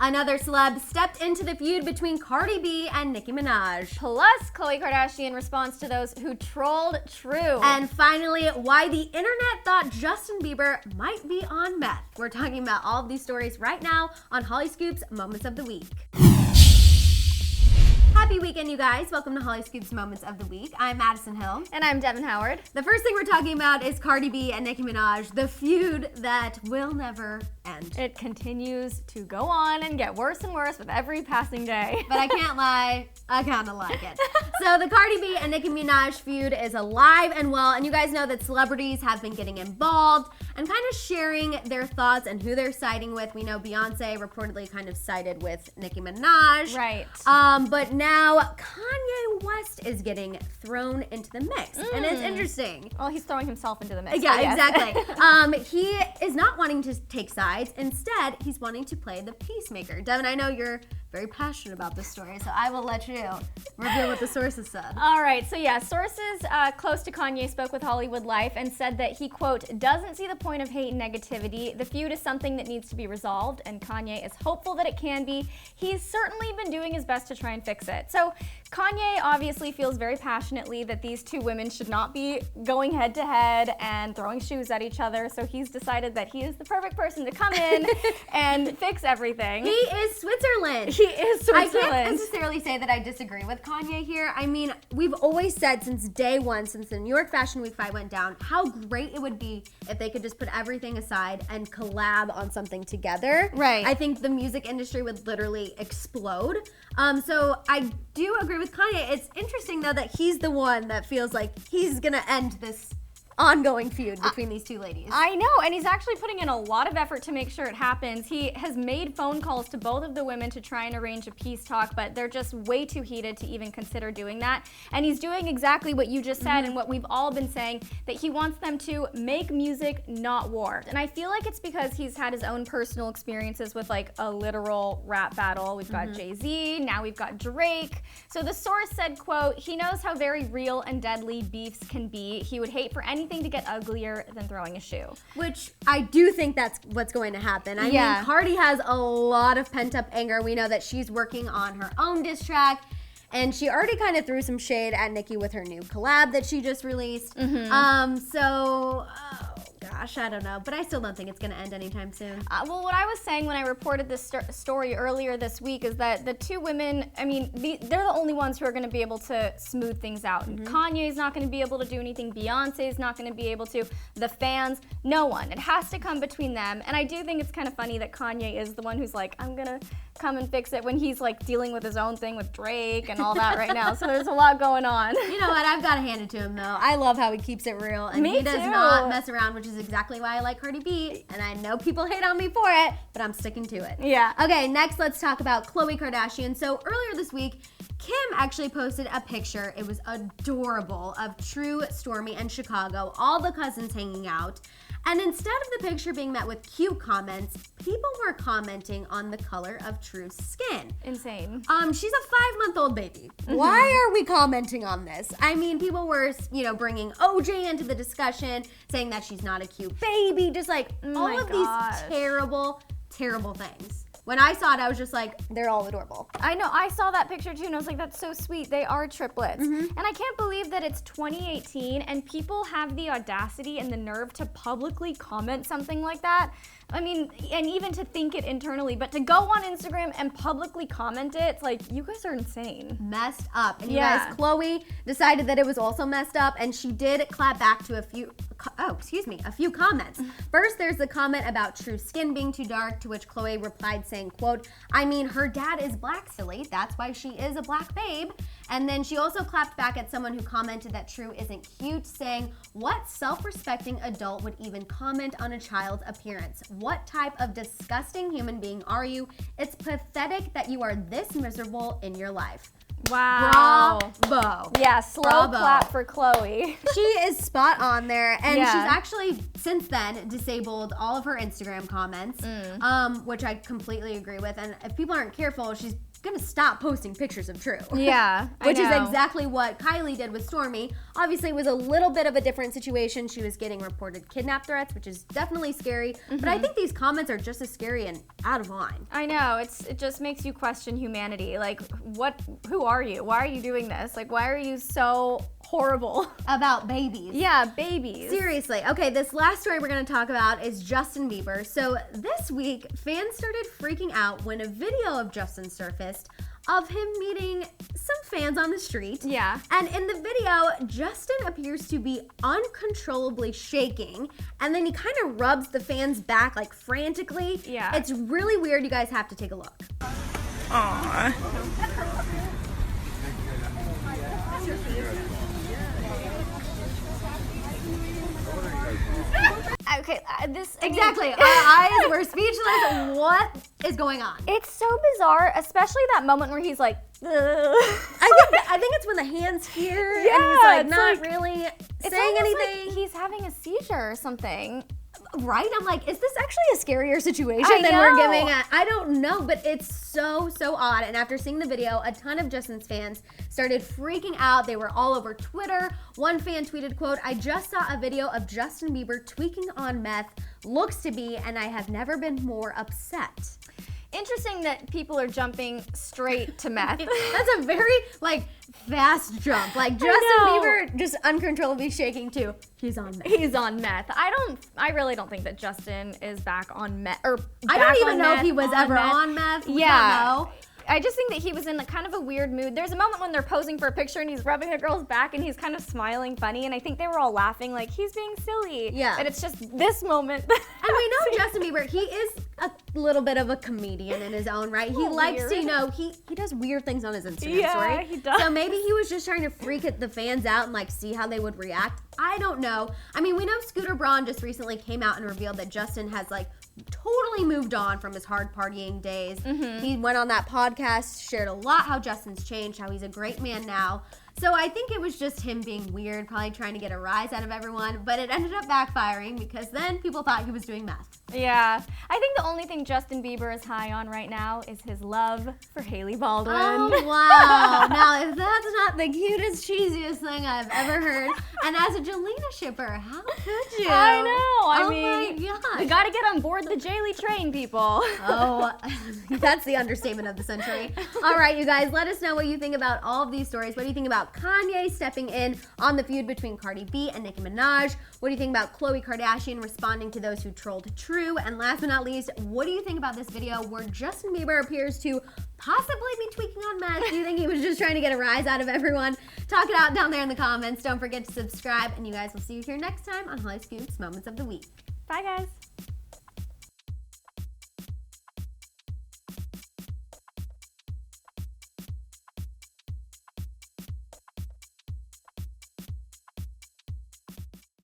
Another celeb stepped into the feud between Cardi B and Nicki Minaj. Plus, Khloe Kardashian responds to those who trolled True. And finally, why the internet thought Justin Bieber might be on meth. We're talking about all of these stories right now on Hollyscoop's Moments of the Week. Happy weekend, you guys. Welcome to Hollyscoop's Moments of the Week. I'm Madison Hill. And I'm Devin Howard. The first thing we're talking about is Cardi B and Nicki Minaj, the feud that will never end. It continues to go on and get worse and worse with every passing day. But I can't lie, I kind of like it. So the Cardi B and Nicki Minaj feud is alive and well, and you guys know that celebrities have been getting involved and kind of sharing their thoughts and who they're siding with. We know Beyonce reportedly kind of sided with Nicki Minaj. Right. But now Kanye West is getting thrown into the mix, and it's interesting. Well, he's throwing himself into the mix. Yeah, exactly. He is not wanting to take sides. Instead, he's wanting to play the peacemaker. Devin, I know you're very passionate about this story, so I will let you reveal what the sources said. All right, so yeah, sources close to Kanye spoke with Hollywood Life and said that he, quote, doesn't see the point of hate and negativity. The feud is something that needs to be resolved, and Kanye is hopeful that it can be. He's certainly been doing his best to try and fix it. So Kanye obviously feels very passionately that these two women should not be going head to head and throwing shoes at each other, so he's decided that he is the perfect person to come in and fix everything. He is Switzerland. He is Switzerland. I can't necessarily say that I disagree with Kanye here. I mean, we've always said since day one, since the New York Fashion Week fight went down, how great it would be if they could just put everything aside and collab on something together. Right. I think the music industry would literally explode. So I do agree with Kanye. It's interesting, though, that he's the one that feels like he's gonna end this ongoing feud between these two ladies. I know, and he's actually putting in a lot of effort to make sure it happens. He has made phone calls to both of the women to try and arrange a peace talk, but they're just way too heated to even consider doing that. And he's doing exactly what you just said and what we've all been saying, that he wants them to make music, not war. And I feel like it's because he's had his own personal experiences with like a literal rap battle. We've got Jay-Z, now we've got Drake. So the source said, quote, he knows how very real and deadly beefs can be. He would hate for anything to get uglier than throwing a shoe. Which I do think that's what's going to happen. I mean, Cardi has a lot of pent-up anger. We know that she's working on her own diss track, and she already kind of threw some shade at Nicki with her new collab that she just released. Gosh, I don't know, but I still don't think it's going to end anytime soon. Well, what I was saying when I reported this story earlier this week is that the two women, I mean, they're the only ones who are going to be able to smooth things out. Kanye's not going to be able to do anything. Beyonce's not going to be able to. The fans, no one. It has to come between them. And I do think it's kind of funny that Kanye is the one who's like, I'm going to come and fix it, when he's like dealing with his own thing with Drake and all that right now. So there's a lot going on. You know what? I've got to hand it to him, though. I love how he keeps it real. And he does not mess around, which is exactly why I like Cardi B. And I know people hate on me for it, but I'm sticking to it. Yeah. Okay, next let's talk about Khloe Kardashian. So earlier this week, Kim actually posted a picture. It was adorable, of True, Stormy, and Chicago, all the cousins hanging out. And instead of the picture being met with cute comments, people were commenting on the color of True's skin. Insane. She's a 5-month-old baby. Why are we commenting on this? I mean, people were, bringing OJ into the discussion, saying that she's not a cute baby, just like all of these terrible, terrible things. When I saw it, I was just like, they're all adorable. I know, I saw that picture too, and I was like, that's so sweet. They are triplets. And I can't believe that it's 2018 and people have the audacity and the nerve to publicly comment something like that. I mean, and even to think it internally, but to go on Instagram and publicly comment it, it's like, you guys are insane. Messed up. And you guys, Khloe decided that it was also messed up, and she did clap back to a few comments. First, there's the comment about True's skin being too dark, to which Khloe replied saying, quote, I mean, her dad is black, silly. That's why she is a black babe. And then she also clapped back at someone who commented that True isn't cute, saying, what self-respecting adult would even comment on a child's appearance? What type of disgusting human being are you? It's pathetic that you are this miserable in your life. Wow. Bravo. Yeah, slow clap for Khloe. She is spot on there. And she's actually, since then, disabled all of her Instagram comments, which I completely agree with. And if people aren't careful, she's gonna stop posting pictures of True. Yeah, Which is exactly what Kylie did with Stormi. Obviously, it was a little bit of a different situation. She was getting reported kidnap threats, which is definitely scary. But I think these comments are just as scary and out of line. I know, it just makes you question humanity. Like, who are you? Why are you doing this? Like, why are you so horrible? About babies. Yeah, babies. Seriously. Okay, this last story we're gonna talk about is Justin Bieber. So this week, fans started freaking out when a video of Justin surfaced of him meeting some fans on the street. Yeah. And in the video, Justin appears to be uncontrollably shaking, and then he kind of rubs the fan's back like frantically. Yeah. It's really weird. You guys have to take a look. Aww. Okay, Exactly. Our eyes were speechless. What is going on? It's so bizarre, especially that moment where he's like, I think it's when the hand's here and he's like not really saying anything. Like he's having a seizure or something. Right? I'm like, is this actually a scarier situation than we're giving it? I don't know, but it's so odd. And after seeing the video, a ton of Justin's fans started freaking out. They were all over Twitter. One fan tweeted, quote, "I just saw a video of Justin Bieber tweaking on meth. Looks to be, and I have never been more upset." Interesting that people are jumping straight to meth. That's a very, fast jump. Like, Justin Bieber just uncontrollably shaking, too. He's on meth. He's on meth. I really don't think that Justin is back on meth. I don't even know if he was ever on meth. We don't know. I just think that he was in kind of a weird mood. There's a moment when they're posing for a picture and he's rubbing a girl's back and he's kind of smiling funny, and I think they were all laughing like he's being silly. Yeah. And it's just this moment. And we know Justin Bieber, he is a little bit of a comedian in his own right. He likes to, he does weird things on his Instagram story. Yeah, he does. So maybe he was just trying to freak the fans out and see how they would react. I don't know. I mean, we know Scooter Braun just recently came out and revealed that Justin has totally moved on from his hard partying days. He went on that podcast, shared a lot how Justin's changed, how he's a great man now. So I think it was just him being weird, probably trying to get a rise out of everyone, but it ended up backfiring because then people thought he was doing meth. Yeah. I think the only thing Justin Bieber is high on right now is his love for Hailey Baldwin. Oh, wow. Now, if that's not the cutest, cheesiest thing I've ever heard, and as a Jelena shipper, how could you? I know. I mean, my gosh. We got to get on board the Jaylee train, people. Oh, that's the understatement of the century. All right, you guys, let us know what you think about all of these stories. What do you think about Kanye stepping in on the feud between Cardi B and Nicki Minaj? What do you think about Khloe Kardashian responding to those who trolled True? And last but not least, what do you think about this video where Justin Bieber appears to possibly be tweaking on meth? Do you think he was just trying to get a rise out of everyone? Talk it out down there in the comments. Don't forget to subscribe, and you guys will see you here next time on Hollyscoop's Moments of the Week. Bye, guys.